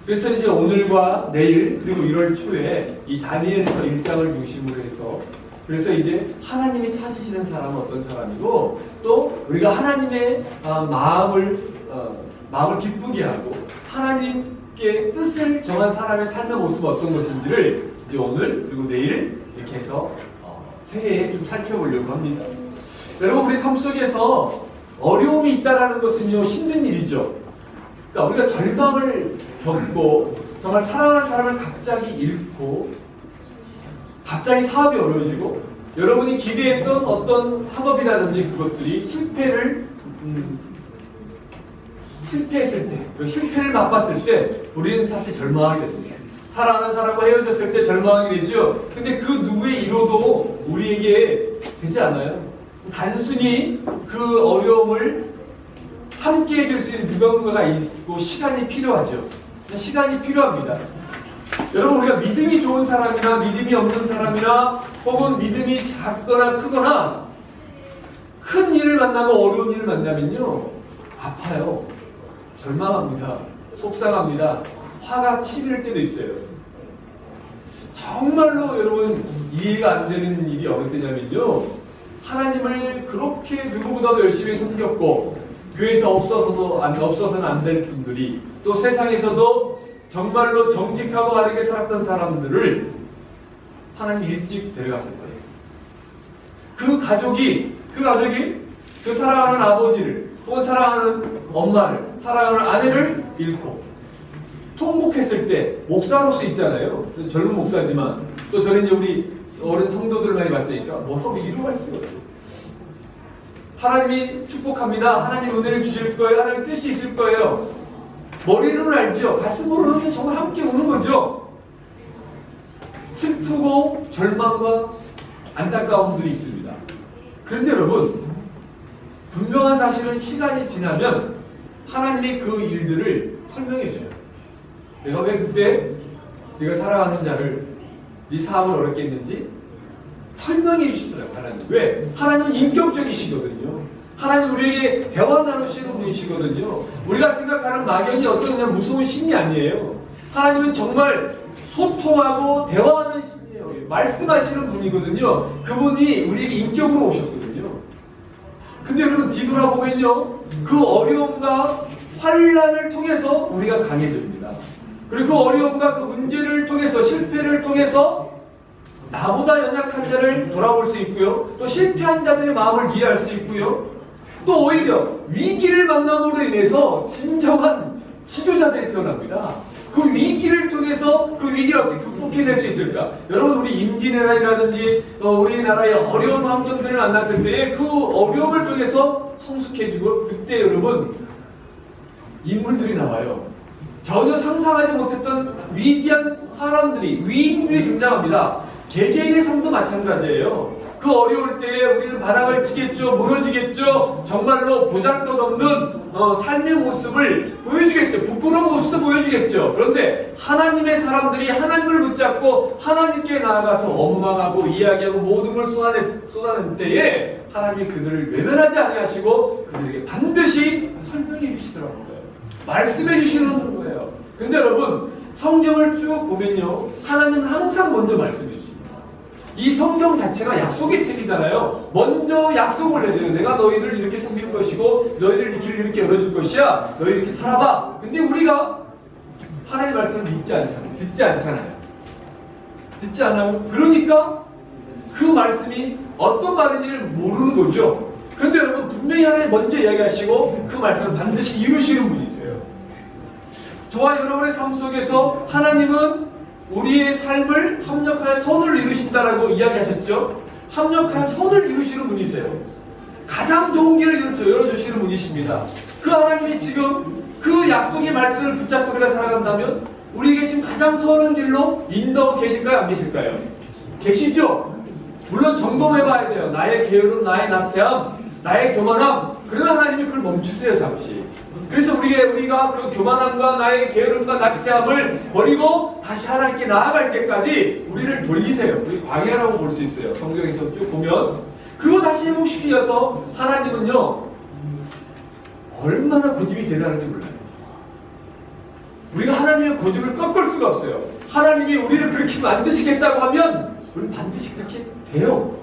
그래서 이제 오늘과 내일 그리고 1월 초에 이 다니엘서 1장을 중심으로 해서 그래서 이제 하나님이 찾으시는 사람은 어떤 사람이고 또 우리가 하나님의 마음을 기쁘게 하고 하나님께 뜻을 정한 사람의 삶의 모습은 어떤 것인지를 이제 오늘 그리고 내일 이렇게 해서 새해에 좀 살펴보려고 합니다. 여러분 우리 삶 속에서 어려움이 있다라는 것은요 힘든 일이죠. 그러니까 우리가 절망을 겪고 정말 사랑하는 사람을 갑자기 잃고 갑자기 사업이 어려워지고 여러분이 기대했던 어떤 학업이라든지 그것들이 실패했을 때 실패를 맛봤을 때 우리는 사실 절망하게 됩니다. 사랑하는 사람과 헤어졌을 때 절망하게 되죠. 근데 그 누구의 이로도 우리에게 되지 않아요. 단순히 그 어려움을 함께 해줄 수 있는 누군가가 있고 시간이 필요하죠. 시간이 필요합니다. 여러분 우리가 믿음이 좋은 사람이나 믿음이 없는 사람이나 혹은 믿음이 작거나 크거나 큰 일을 만나고 어려운 일을 만나면요 아파요. 절망합니다. 속상합니다. 화가 치밀 때도 있어요. 정말로 여러분 이해가 안 되는 일이 어느 때냐면요 하나님을 그렇게 누구보다도 열심히 섬겼고 교회에서 없어서는 안 될 분들이 또 세상에서도 정말로 정직하고 바르게 살았던 사람들을 하나님 일찍 데려갔을 거예요. 그 가족이 그 사랑하는 아버지를 혹은 사랑하는 엄마를 사랑하는 아내를 잃고 통곡했을 때 목사로서 있잖아요. 젊은 목사지만 또 저는 이제 우리 어른 성도들을 많이 봤으니까 뭐 이루가 있어요. 하나님이 축복합니다. 하나님 은혜를 주실 거예요. 하나님 뜻이 있을 거예요. 머리로는 알죠. 가슴으로는 정말 함께 우는 거죠. 슬프고 절망과 안타까움들이 있습니다. 그런데 여러분 분명한 사실은 시간이 지나면 하나님이 그 일들을 설명해 줘요. 내가 왜 그때 네가 사랑하는 자를 네 사업을 어렵게 했는지 설명해 주시더라고요. 하나님. 왜? 하나님은 인격적이시거든요. 하나님 우리에게 대화 나누시는 분이시거든요. 우리가 생각하는 막연히 어떤 그냥 무서운 신이 아니에요. 하나님은 정말 소통하고 대화하는 신이에요. 말씀하시는 분이거든요. 그분이 우리에게 인격으로 오셨거든요. 근데 여러분 뒤돌아보면요 그 어려움과 환난을 통해서 우리가 강해집니다. 그리고 그 어려움과 그 문제를 통해서 실패를 통해서 나보다 연약한 자를 돌아볼 수 있고요. 또 실패한 자들의 마음을 이해할 수 있고요. 또 오히려 위기를 만남으로 인해서 진정한 지도자들이 태어납니다. 그 위기를 통해서 그 위기를 어떻게 극복해낼 수 있을까? 여러분 우리 임진왜란이라든지 우리나라의 어려운 환경들을 만났을 때 그 어려움을 통해서 성숙해지고 그때 여러분 인물들이 나와요. 전혀 상상하지 못했던 위대한 사람들이 위인들이 등장합니다. 개개인의 삶도 마찬가지예요. 그 어려울 때에 우리는 바닥을 치겠죠. 무너지겠죠. 정말로 보잘것없는 삶의 모습을 보여주겠죠. 부끄러운 모습도 보여주겠죠. 그런데 하나님의 사람들이 하나님을 붙잡고 하나님께 나아가서 원망하고 이야기하고 모든 걸 쏟아낸 때에 하나님이 그들을 외면하지 아니하시고 그들에게 반드시 설명해 주시더라고요. 말씀해 주시는 거예요. 근데 여러분 성경을 쭉 보면요 하나님은 항상 먼저 말씀해 주십니다. 이 성경 자체가 약속의 책이잖아요. 먼저 약속을 해줘요. 내가 너희를 이렇게 섬길 것이고 너희들 길을 이렇게 열어줄 것이야. 너희 이렇게 살아봐. 근데 우리가 하나님의 말씀을 믿지 않잖아요. 듣지 않잖아요. 듣지 않나요? 그러니까 그 말씀이 어떤 말인지를 모르는 거죠. 그런데 여러분 분명히 하나님 먼저 이야기하시고 그 말씀을 반드시 이루시는 분이세요. 저와 여러분의 삶 속에서 하나님은 우리의 삶을 합력하여 선을 이루신다라고 이야기하셨죠. 합력하여 선을 이루시는 분이세요. 가장 좋은 길을 열어주시는 분이십니다. 그 하나님이 지금 그 약속의 말씀을 붙잡고 우리가 살아간다면 우리에게 지금 가장 선한 길로 인도하고 계실까요? 안 계실까요? 계시죠? 물론 점검해봐야 돼요. 나의 게으름, 나의 나태함, 나의 교만함. 그러나 하나님이 그걸 멈추세요. 잠시. 그래서 우리가 그 교만함과 나의 게으름과 나태함을 버리고 다시 하나님께 나아갈 때까지 우리를 돌리세요. 우리 광야라고 볼 수 있어요. 성경에서 쭉 보면 그거 다시 회복시켜서 하나님은요 얼마나 고집이 대단한지 몰라요. 우리가 하나님의 고집을 꺾을 수가 없어요. 하나님이 우리를 그렇게 만드시겠다고 하면 우리는 반드시 그렇게 돼요.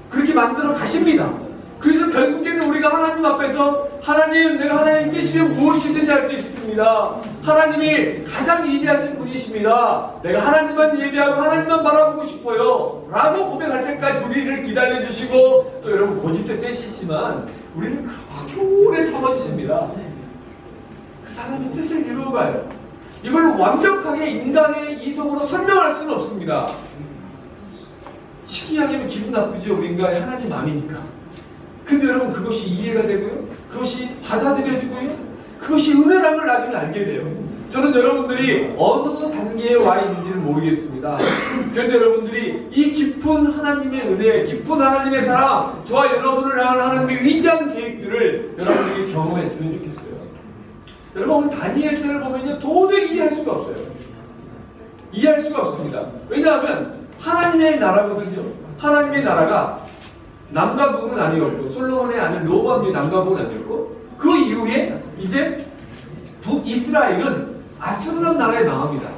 그렇게 만들어 가십니다. 그래서 결국에는 우리가 하나님 앞에서 하나님, 내가 하나님 뜻이면 무엇이든지 할 수 있습니다. 하나님이 가장 위대하신 분이십니다. 내가 하나님만 예배하고 하나님만 바라보고 싶어요 라고 고백할 때까지 우리를 기다려주시고, 또 여러분 고집도 세시지만 우리를 그렇게 오래 참아주십니다. 그 사람의 뜻을 이루어가요. 이걸 완벽하게 인간의 이성으로 설명할 수는 없습니다. 쉽게 이야기하면 기분 나쁘죠. 우리 인간이 하나님 마음이니까. 근데 여러분 그것이 이해가 되고요, 그것이 받아들여지고요, 그것이 은혜라는 걸 나중에 알게 돼요. 저는 여러분들이 어느 단계에 와 있는지는 모르겠습니다. 그런데 여러분들이 이 깊은 하나님의 은혜, 깊은 하나님의 사랑, 저와 여러분을 향한 하나님의 위대한 계획들을 여러분들이 경험했으면 좋겠어요. 여러분 오늘 다니엘서를 보면요, 도저히 이해할 수가 없어요. 이해할 수가 없습니다. 왜냐하면 하나님의 나라거든요. 하나님의 나라가 남과 북은 아니었고, 솔로몬의 아들 로보암이 남과 북은 아니었고, 그 이후에 이제 북이스라엘은 아수르라는 나라에 망합니다.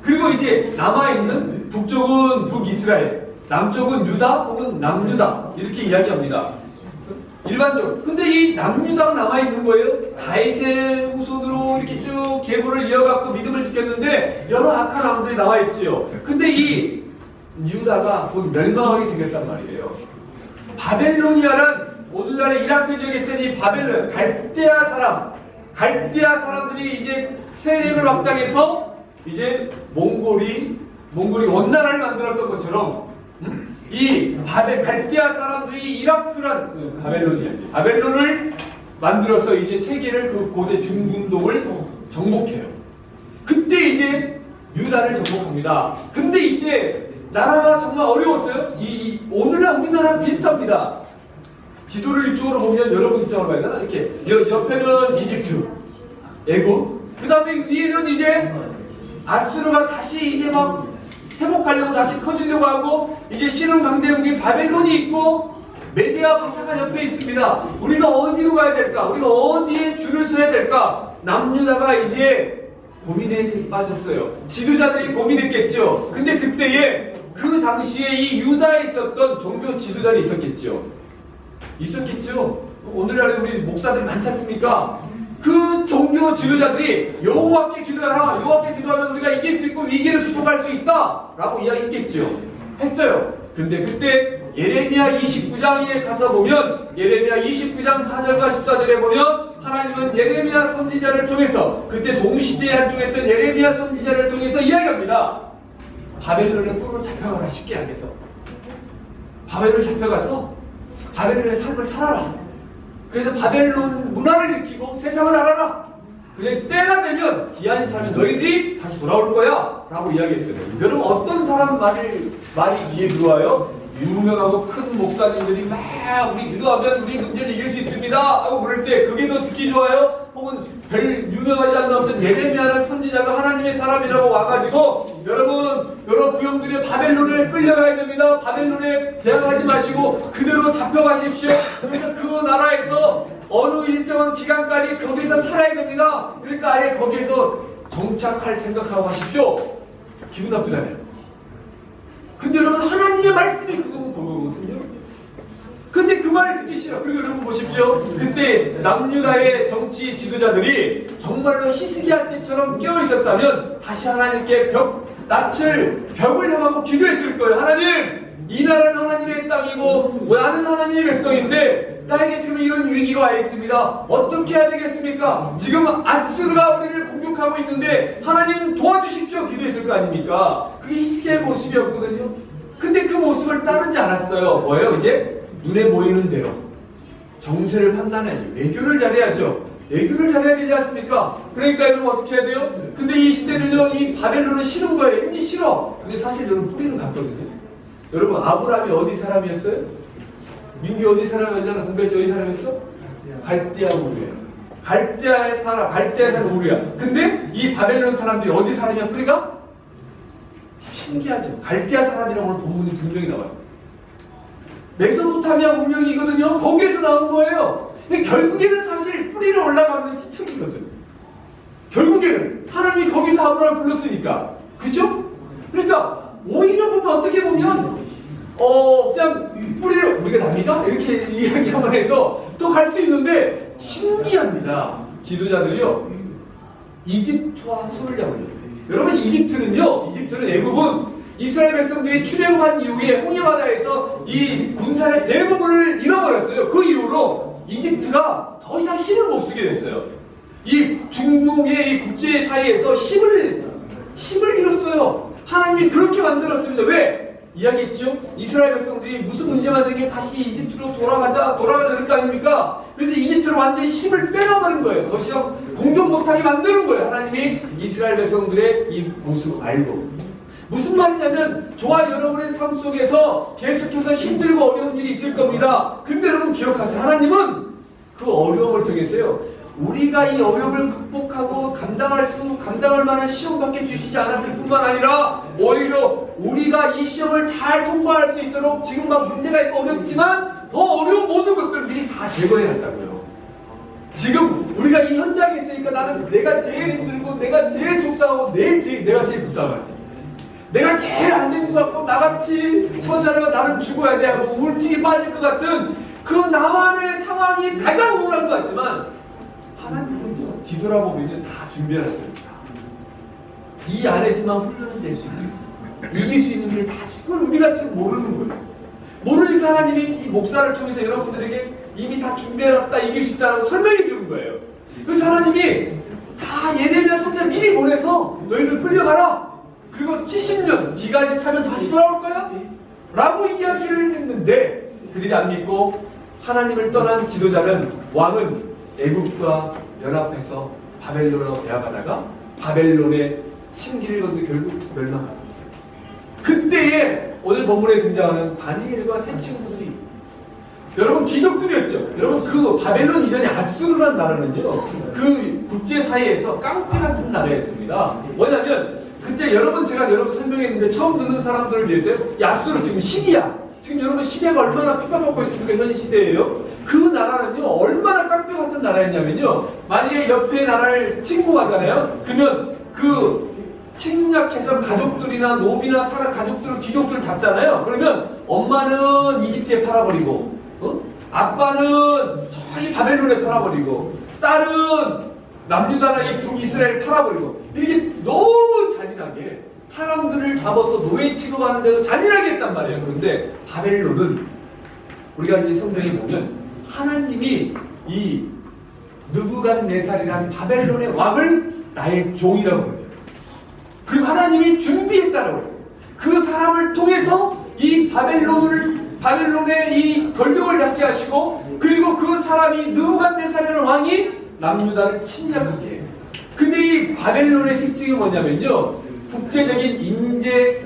그리고 이제 남아있는 북쪽은 북이스라엘, 남쪽은 유다 혹은 남유다, 이렇게 이야기합니다. 일반적으로. 근데 이 남유다가 남아있는 거예요. 다윗의 후손으로 이렇게 쭉 계보를 이어갖고 믿음을 지켰는데 여러 악한 왕들이 나와있지요. 근데 이 유다가 곧 멸망하게 생겼단 말이에요. 바벨로니아란 오늘날의 이라크 지역에 있던 이 바벨론, 갈대아 사람들이 이제 세력을 확장해서 이제 몽골이 원나라를 만들었던 것처럼, 이 갈대아 사람들이 이라크란 바벨론을 만들어서 이제 세계를, 그 고대 중군동을 정복해요. 그때 이제 유다를 정복합니다. 근데 이때 나라가 정말 어려웠어요. 오늘날 우리나라랑 비슷합니다. 지도를 이쪽으로 보면 여러분 입장으로 봐야 되나? 이렇게 옆에는 이집트, 애굽, 그 다음에 위에는 이제 아수르가 다시 이제 막 회복하려고 다시 커지려고 하고, 이제 신흥 강대국인 바벨론이 있고, 메디아 바사가 옆에 있습니다. 우리가 어디로 가야 될까? 우리가 어디에 줄을 서야 될까? 남유다가 이제 고민에 빠졌어요. 지도자들이 고민했겠죠. 근데 그때에 그 당시에 이 유다에 있었던 종교 지도자들이 있었겠죠. 오늘날에 우리 목사들 많지 않습니까? 그 종교 지도자들이 여호와께 기도하라, 여호와께 기도하면 우리가 이길 수 있고 위기를 극복할 수 있다 라고 이야기했겠죠. 했어요. 그런데 그때 예레미야 29장에 가서 보면, 예레미야 29장 4절과 14절에 보면 하나님은 예레미야 선지자를 통해서, 그때 동시대에 활동했던 예레미야 선지자를 통해서 이야기합니다. 바벨론의 꿀을 잡혀가라, 쉽게 얘기해서 바벨론을 잡혀가서 바벨론의 삶을 살아라. 그래서 바벨론 문화를 일으키고 세상을 알아라. 그래 때가 되면 기한이 차면 너희들이 다시 돌아올 거야 라고 이야기했어요. 여러분 어떤 사람 말이 귀에 들어와요? 유명하고 큰 목사님들이 막 우리 기도하면 우리 문제를 이길 수 있습니다 하고 그럴 때 그게 더 듣기 좋아요? 혹은 별 유명하지 않는 어떤 예레미야라는 선지자가 하나님의 사람이라고 와가지고 여러 구형들이 바벨론에 끌려가야 됩니다. 바벨론에 대항하지 마시고 그대로 잡혀가십시오. 그래서 그 나라에서 어느 일정한 기간까지 거기서 살아야 됩니다. 그러니까 아예 거기에서 정착할 생각하고 하십시오. 기분 나쁘잖아요. 근데 여러분 하나님의 말씀이 그거거든요. 근데 그 말을 듣기 싫어. 그리고 여러분 보십시오. 그때 남유다의 정치 지도자들이 정말로 히스기야 때처럼 깨어있었다면 다시 하나님께 벽을 향하고 기도했을 거예요. 하나님, 이 나라는 하나님의 땅이고 나는 하나님의 백성인데 나에게 지금 이런 위기가 와 있습니다. 어떻게 해야 되겠습니까? 지금 아수르가 우리를 공격하고 있는데 하나님 도와주십시오. 기도했을 거 아닙니까? 그게 히스기야의 모습이었거든요. 근데 그 모습을 따르지 않았어요. 뭐예요? 이제 눈에 보이는 대로 정세를 판단해야죠. 외교를 잘해야죠. 외교를 잘해야 되지 않습니까? 그러니까 여러분 어떻게 해야 돼요? 근데 이 시대는요, 이 바벨론은 싫은 거예요. 왠지 싫어. 근데 사실 여러분 뿌리는 같거든요. 여러분 아브라함이 어디 사람이었어요? 민기 어디 사람이었잖아. 공부했지 어디 사람이었어? 갈대아 우르야. 갈대아의 사람 우르야. 근데 이 바벨론 사람들이 어디 사람이야? 뿌리가? 참 신기하죠. 갈대아 사람이라고 오늘 본문이 분명히 나와요. 메소포타미아 문명이거든요. 거기에서 나온 거예요. 근데 결국에는 사실 뿌리로 올라가면 지척이거든. 결국에는 하나님이 거기서 아브라함을 불렀으니까. 그죠? 그러니까 오히려 보면 어떻게 보면 그냥 뿌리를 우리가 납니다? 이렇게 이야기하면 해서 또 갈 수 있는데 신기합니다. 지도자들이요. 이집트와 손을 잡으려고. 여러분 이집트는 애굽은 이스라엘 백성들이 출애굽한 이후에 홍해바다에서 이 군사의 대부분을 잃어버렸어요. 그 이후로 이집트가 더 이상 힘을 못 쓰게 됐어요. 이 중동의 이 국제 사이에서 힘을 잃었어요. 하나님이 그렇게 만들었습니다. 왜? 이야기했죠? 이스라엘 백성들이 무슨 문제만 생기면 다시 이집트로 돌아가야 될 거 아닙니까? 그래서 이집트로 완전히 힘을 빼놔버린 거예요. 더 이상 공격 못하게 만드는 거예요. 하나님이 이스라엘 백성들의 이 모습 알고. 무슨 말이냐면 저와 여러분의 삶 속에서 계속해서 힘들고 어려운 일이 있을 겁니다. 근데 여러분 기억하세요. 하나님은 그 어려움을 통해서요. 우리가 이 어려움을 극복하고 감당할 만한 시험밖에 주시지 않았을 뿐만 아니라 오히려 우리가 이 시험을 잘 통과할 수 있도록 지금 막 문제가 있고 어렵지만 더 어려운 모든 것들을 미리 다 제거해놨다고요. 지금 우리가 이 현장에 있으니까 나는 내가 제일 힘들고 내가 제일 속상하고 내가 제일 불쌍하지. 내가 제일 안 되는 것 같고 나같이 처자라가 나는 죽어야 돼 하고 울증이 빠질 것 같은 그 나만의 상황이 가장 우울한 것 같지만 하나님은요, 뒤돌아보면 다 준비해놨습니다. 이 안에서만 훈련은 될 수 있어요. 이길 수 있는 일을 다 그걸 우리가 지금 모르는 거예요. 모르니까 하나님이 이 목사를 통해서 여러분들에게 이미 다 준비해놨다, 이길 수 있다라고 설명해 주는 거예요. 그래서 하나님이 다 예레미야 선지자 미리 보내서 너희들 끌려가라. 그리고 70년 기간이 차면 다시 돌아올 거야? 라고 이야기를 했는데 그들이 안 믿고 하나님을 떠난 지도자는 왕은 애국과 연합해서 바벨론으로 대항하다가 바벨론의 심기를 건너 결국 멸망합니다. 그때에 오늘 본문에 등장하는 다니엘과 세 친구들이 있습니다. 여러분 기독들이었죠. 여러분 그 바벨론 이전에 아수르란 나라는요. 그 국제 사이에서 깡패 같은 나라였습니다. 뭐냐면 그때 제가 여러분 설명했는데 처음 듣는 사람들을 위해서요. 아수르 지금 시리아. 지금 여러분 시리아가 얼마나 핍박받고 있습니까? 현 시대에요. 그 나라는요 얼마나 깡패 같은 나라였냐면요. 만약에 옆에 나라를 침공하잖아요. 그러면 그 침략해서 가족들이나 노비나 가족들, 귀족들을 잡잖아요. 그러면 엄마는 이집트에 팔아버리고, 아빠는 저기 바벨론에 팔아버리고, 딸은 남유다나 이 북이스라엘 팔아버리고, 이렇게 너무 잔인하게 사람들을 잡아서 노예 취급하는데도 잔인하게 했단 말이에요. 그런데 바벨론은 우리가 이제 성경에 보면 하나님이 이 느부갓네살이라는 바벨론의 왕을 나의 종이라고 합니다. 그리고 하나님이 준비했다라고 했어요. 그 사람을 통해서 이 바벨론의 이 권력을 잡게 하시고 그리고 그 사람이 느부갓네살이라는 왕이 남유다를 침략하게 해요. 근데 이 바벨론의 특징이 뭐냐면요. 국제적인 인재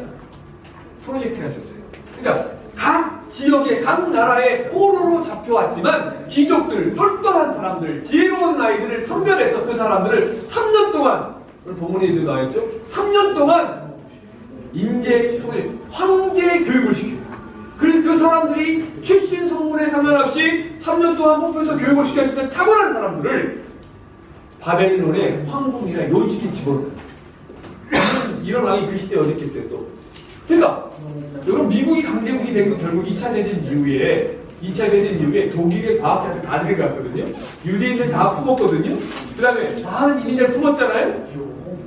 프로젝트가 있었어요. 그러니까 각 지역의 각 나라의 포로로 잡혀왔지만 귀족들, 똘똘한 사람들, 지혜로운 아이들을 선별해서 그 사람들을 3년 동안 오늘 본문에 나와있죠. 3년 동안 인재 프로젝트, 황제 교육을 시켜요. 그래서 그 사람들이 출신 성분에 상관없이 3년 동안 뽑혀서 교육을 시켰을 때 탁월한 사람들을 바벨론의 황궁이나 요직에 집어넣어요. 이런 왕이 그 시대에 어딨겠어요 또. 그러니까 여러분 미국이 강대국이 된 건 결국 2차 대전 이후에 독일의 과학자들 다 들어갔거든요. 유대인들 다 품었거든요. 그 다음에 많은 이민자를 품었잖아요.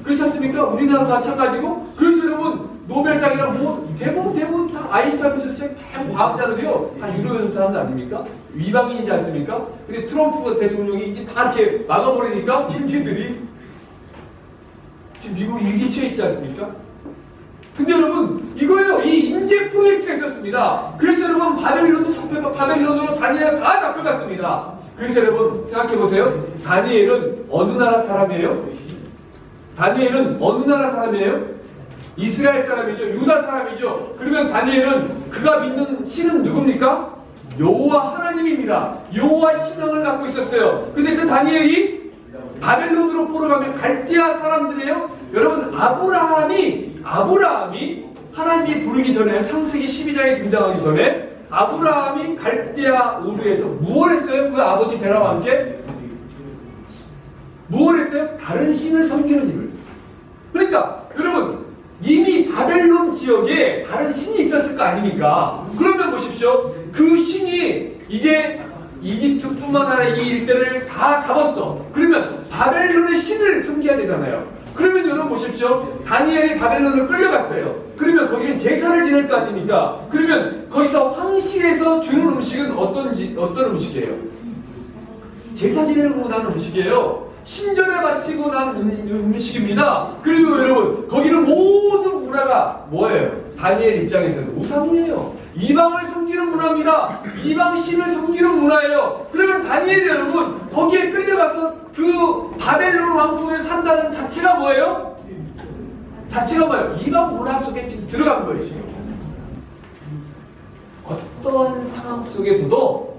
그러셨습니까? 우리나라 마찬가지고. 그래서 여러분 노벨상이랑 뭐 대부분 다 아인슈타인부터 시작해 다 과학자들이요. 다 유럽에서 사람들 아닙니까? 위방인이지 않습니까? 근데 트럼프 대통령이 이제 다 이렇게 막아버리니까 핀티들이 지금 미국이 위기에 처해 있지 않습니까? 근데 여러분 이거예요. 이 인재 프로젝트가 있었습니다. 그래서 여러분 바벨론으로 다니엘은 다 잡혀갔습니다. 그래서 여러분 생각해보세요. 다니엘은 어느 나라 사람이에요? 이스라엘 사람이죠. 유다 사람이죠. 그러면 다니엘은 그가 믿는 신은 누굽니까? 여호와 하나님입니다. 여호와 신앙을 갖고 있었어요. 근데 그 다니엘이 바벨론으로 포로 가면 갈대아 사람들이에요. 여러분 아브라함이 하나님이 부르기 전에 창세기 12장에 등장하기 전에 아브라함이 갈대아 우르에서 무엇을 했어요? 그 아버지 데라와 함께 뭘 했어요? 다른 신을 섬기는 일을 했어요. 그러니까 여러분 이미 바벨론 지역에 다른 신이 있었을 거 아닙니까? 그러면 보십시오. 그 신이 이제 이집트뿐만 아니라 이 일대를 다 잡았어. 그러면 바벨론의 신을 섬겨야 되잖아요. 그러면 여러분 보십시오. 다니엘이 바벨론을 끌려갔어요. 그러면 거기는 제사를 지낼 거 아닙니까? 그러면 거기서 황실에서 주는 음식은 어떤 음식이에요? 제사 지내고 난 음식이에요. 신전에 바치고 난 음식입니다. 그리고 여러분 거기는 모든 문화가 뭐예요? 다니엘 입장에서는 우상이에요. 이방을 섬기는 문화입니다. 이방 신을 섬기는 문화예요. 그러면 다니엘이 여러분 거기에 끌려가서 그 바벨론 왕궁에 산다는 자체가 뭐예요? 자체가 뭐예요? 이방 문화 속에 지금 들어간 거예요. 지금. 어떠한 상황 속에서도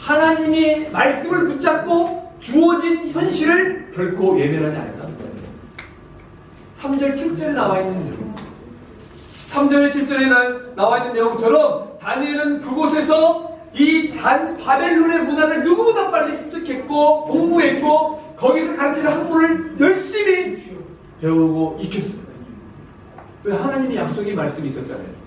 하나님이 말씀을 붙잡고 주어진 현실을 결코 예면하지 않았다는 거예요. 3절 7절에 나와 있는 내용. 3절 7절에 나와 있는 내용처럼 다니엘은 그곳에서 이 바벨론의 문화를 누구보다 빨리 습득했고 공부했고 거기서 가르치는 학문을 열심히 배우고 익혔습니다. 왜? 하나님의 약속의 말씀이 있었잖아요.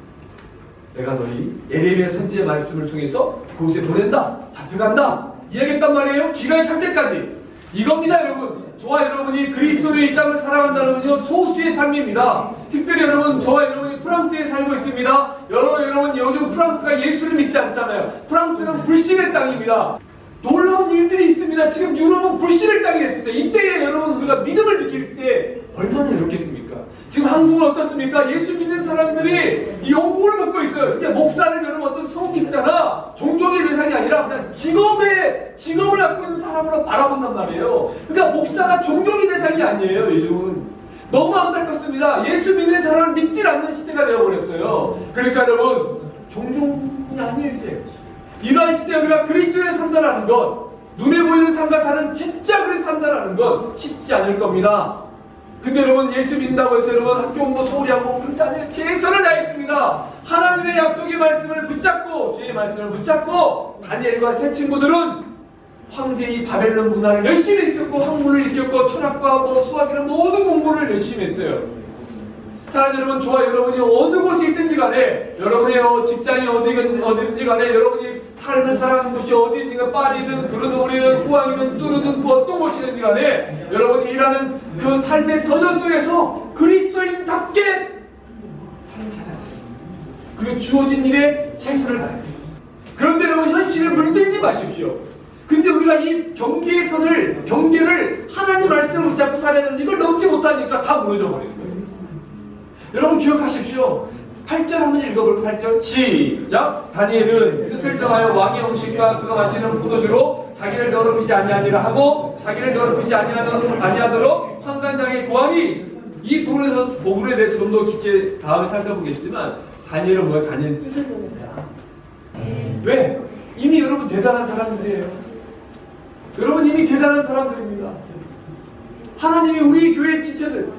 내가 너희 예레미야 선지의 말씀을 통해서 그곳에 보낸다. 잡혀간다. 이야기했단 말이에요. 기간이 찰 때까지. 이겁니다 여러분. 저와 여러분이 그리스도의 이 땅을 살아간다는 건요 소수의 삶입니다. 특별히 여러분 저와 여러분이 프랑스에 살고 있습니다. 여러분 요즘 프랑스가 예수를 믿지 않잖아요. 프랑스는 불신의 땅입니다. 놀라운 일들이 있습니다. 지금 유럽은 불신의 땅이 됐습니다. 이때에 여러분 우리가 믿음을 지킬 때 얼마나 어렵겠습니까? 지금 한국은 어떻습니까? 예수 믿는 사람들이 이 영국을 먹고 있어요. 이제 목사를 여러분 어떤 성직자나 종족의 대상이 아니라 그냥 직업을 갖고 있는 사람으로 바라본단 말이에요. 그러니까 목사가 종족의 대상이 아니에요. 요즘은 너무 안타깝습니다. 예수 믿는 사람을 믿질 않는 시대가 되어버렸어요. 그러니까 여러분 종종이 아니에요 이제. 이러한 시대에 우리가 그리스도에 산다라는 것, 눈에 보이는 삶과 다른 진짜 그리 산다라는 것 쉽지 않을 겁니다. 근데 여러분 예수 믿는다고 해서 여러분 학교 공부 소홀히 하고 그렇지 않아요. 최선을 다했습니다. 하나님의 약속의 말씀을 붙잡고 주의 말씀을 붙잡고 다니엘과 세 친구들은 황제의 바벨론 문화를 열심히 익혔고 학문을 익혔고 철학과 수학이나 모든 공부를 열심히 했어요. 사랑하는 여러분, 저와 여러분이 어느 곳에 있든지 간에 여러분의 직장이 어디든지 간에 여러분이 삶을 살아가는 곳이 어디든지 파리든 그르노브리든 후앙이든 뚜르든 그 어떤 곳이든지 간에 여러분이 일하는 그 삶의 터전 속에서 그리스도인답게 삶을 살아야 돼요. 그리고 주어진 일에 최선을 다해야 돼요. 그런데 여러분 현실에 물들지 마십시오. 근데 우리가 이 경계를 하나님 말씀을 붙잡고 살아야 되는데 이걸 넘지 못하니까 다 무너져 버리는 거예요. 여러분 기억하십시오. 8절 한번 읽어볼까요? 8절 시작. 다니엘은 뜻을 정하여 왕의 음식과 그가 마시는 포도주로 자기를 더럽히지 아니하니라 하고 자기를 더럽히지 아니하도록 환관장에 구하니 이 부분에 대해 좀 더 깊게 다음에 살펴보겠지만 다니엘은 뭐야? 다니엘은 뜻을 정한다. 왜? 이미 여러분 대단한 사람들이에요. 여러분 이미 대단한 사람들입니다. 하나님이 우리 교회 지체들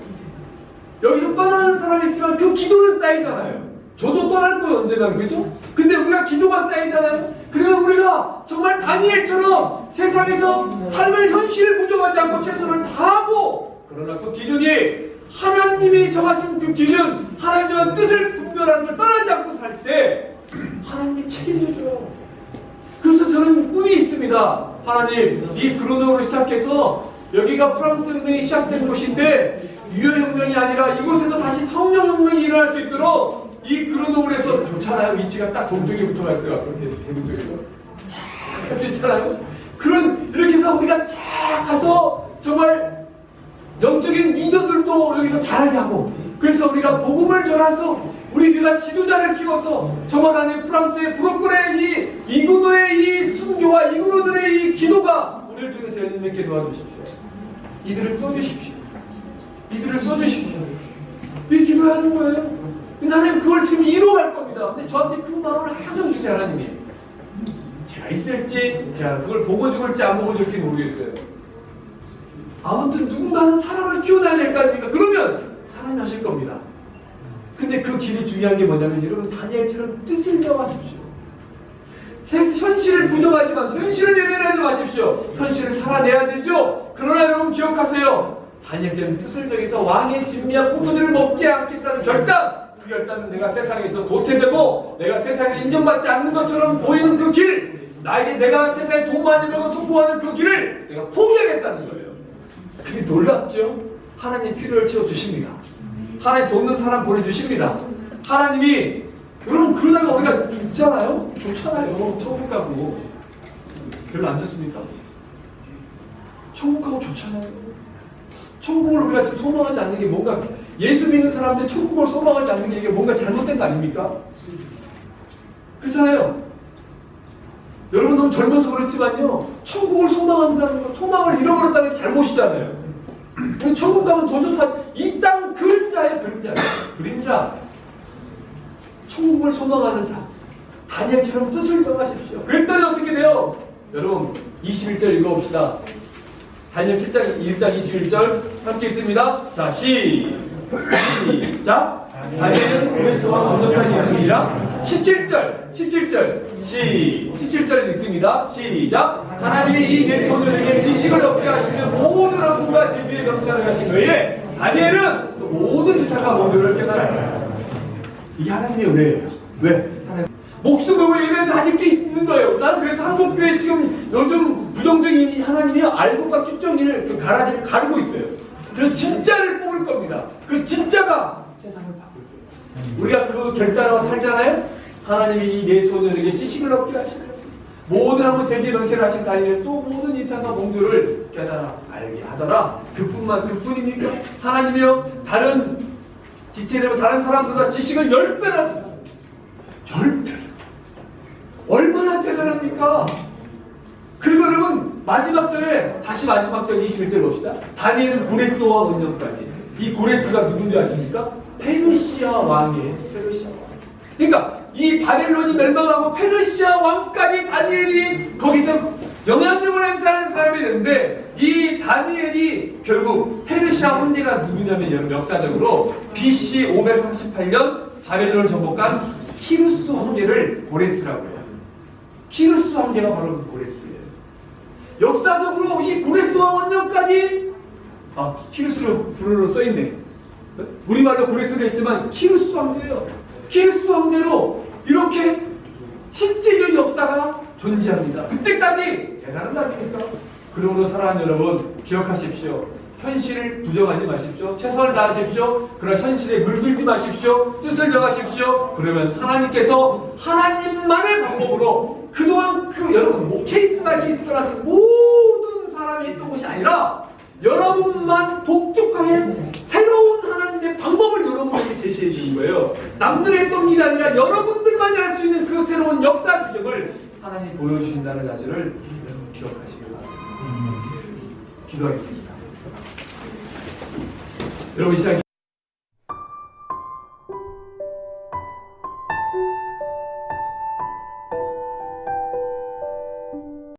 여기서 떠나는 사람이 있지만 그 기도는 쌓이잖아요. 저도 떠날 거예요 언젠가. 그죠? 근데 우리가 기도가 쌓이잖아요. 그러면 우리가 정말 다니엘처럼 세상에서 삶의 현실을 부정하지 않고 최선을 다하고 그러나 그 기준이 하나님이 정하신 그 기준 하나님 정한 뜻을 분별하는 걸 떠나지 않고 살 때 하나님이 책임져줘요. 그래서 저는 꿈이 있습니다. 하나님 이 그로노로 시작해서 여기가 프랑스 혁명이 시작된 곳인데 유혈혁명이 아니라 이곳에서 다시 성령혁명이 일어날 수 있도록 이 그로노블에서 좋잖아요. 위치가 딱 동쪽에 붙어가 있어요. 그렇게 대문 쪽에서 쫙 갈 수 있잖아요. 이렇게 해서 우리가 쫙 가서 정말 영적인 리더들도 여기서 자라게 하고 그래서 우리가 복음을 전해서 우리 교회가 지도자를 키워서 정말 안에 프랑스의 브로콜의 이 이구노의 이 순교와 이구노들의 이 기도가 우리를 통해서 열림 맺게 도와주십시오. 이들을 써주십시오. 이 기도하는 거예요. 근데 하나님 그걸 지금 이루어갈 겁니다. 근데 저한테 그 마음을 항상 주세요. 하나님이 제가 있을지 제가 그걸 보고 죽을지 안 보고 죽을지 모르겠어요. 아무튼 누군가는 사람을 키워놔야 될 거 아닙니까? 그러면 사람이 하실 겁니다. 근데 그 길이 중요한 게 뭐냐면 여러분 다니엘처럼 뜻을 정하십시오. 현실을 부정하지 마세요. 현실을 내면하지 마십시오. 현실을 살아내야 되죠. 그러나 여러분 기억하세요. 다니엘처럼 뜻을 정해서 왕의 진미한 포도주를 먹지 않겠다는 결단. 그 결단은 내가 세상에서 도태되고 내가 세상에서 인정받지 않는 것처럼 보이는 그 길, 내가 세상에 돈 많이 벌고 성공하는 그 길을 내가 포기하겠다는 거예요. 그게 놀랍죠? 하나님 필요를 채워주십니다. 하나님 돕는 사람 보내주십니다. 하나님이 여러분 그러다가 우리가 죽잖아요? 좋잖아요. 천국 가고 별로 안 좋습니까? 천국 가고 좋잖아요. 천국을 우리가 지금 소망하지 않는 게 뭔가 예수 믿는 사람들 천국을 소망하지 않는 게 이게 뭔가 잘못된 거 아닙니까? 그렇잖아요. 여러분 너무 젊어서 그렇지만요. 천국을 소망한다는 거, 소망을 잃어버렸다는 게 잘못이잖아요. 천국 가면 더 좋다. 이 땅 그림자예요. 그림자. 천국을 소망하는 삶. 다니엘처럼 뜻을 정하십시오. 그랬더니 어떻게 돼요? 여러분 21절 읽어봅시다. 다니엘 7장 1장 21절 함께 있습니다. 자 시작. 다니엘은 고레스와 완전한 여정이라 17절 읽습니다. 시작. 하나님이 이 내 소년에게 지식을 얻게 하시는 모든 학문과 지주의 명찰을 하신 후에 다니엘은 또 모든 이사가 모두를 깨달아요. 이게 하나님의 은혜예요. 왜? 목숨 걸고 일면서 아직도 있는 거예요. 난 그래서 한국교회 지금 요즘 부정적인 하나님이 알곡과 축정인을 가라지를 가르고 있어요. 그래서 진짜를 뽑을 겁니다. 그 진짜가 세상을 바꿀 거예요. 우리가 그 결단하고 살잖아요. 하나님이 이 내 소년에게 지식을 얻게 하시는 모든 학문 제지 명체를 하신 다니엘 또 모든 이상과 공들을 깨달아 알게 하더라. 그뿐입니까? 하나님이요 다른 지체되면 다른 사람보다 지식을 10배나 주셨어요. 10배. 얼마나 대단합니까? 그리고 여러분 마지막 절에 다시 마지막 절 21절 봅시다. 다니엘은 고레스와 원년까지. 이 고레스가 누군지 아십니까? 페르시아 왕이에요. 페르시아 왕. 그러니까 이 바벨론이 멸망하고 페르시아 왕까지 다니엘이 거기서 영향력을 행사하는 사람이 되는데 이 다니엘이 결국 페르시아 황제가 누구냐면 역사적으로 BC 538년 바벨론을 정복한 키루스 황제를 고레스라고 해요. 키루스 황제가 바로 그 고레스예요. 역사적으로 이 고레스와 원년까지 키루스로 불어로 써있네. 우리말로 고레스로 했지만 키루스 황제예요. 키루스 황제로 이렇게 실제적 역사가 존재합니다. 그때까지 대단한 날입니까? 그러므로 사랑하는 여러분 기억하십시오. 현실을 부정하지 마십시오. 최선을 다하십시오. 그러나 현실에 물들지 마십시오. 뜻을 정하십시오. 그러면 하나님께서 하나님만의 방법으로 그동안 여러분 케이스 바이 케이스 따라서 모든 사람이 했던 것이 아니라 여러분만 독특하게 새로운 하나님의 방법을 여러분에게 제시해 주는 거예요. 남들이 했던 길이 아니라 여러분들만이 할 수 있는 그 새로운 역사 규정을 하나님이 보여주신다는 사실을 기억하시길 바랍니다. 기도하겠습니다. 여러분 이 시간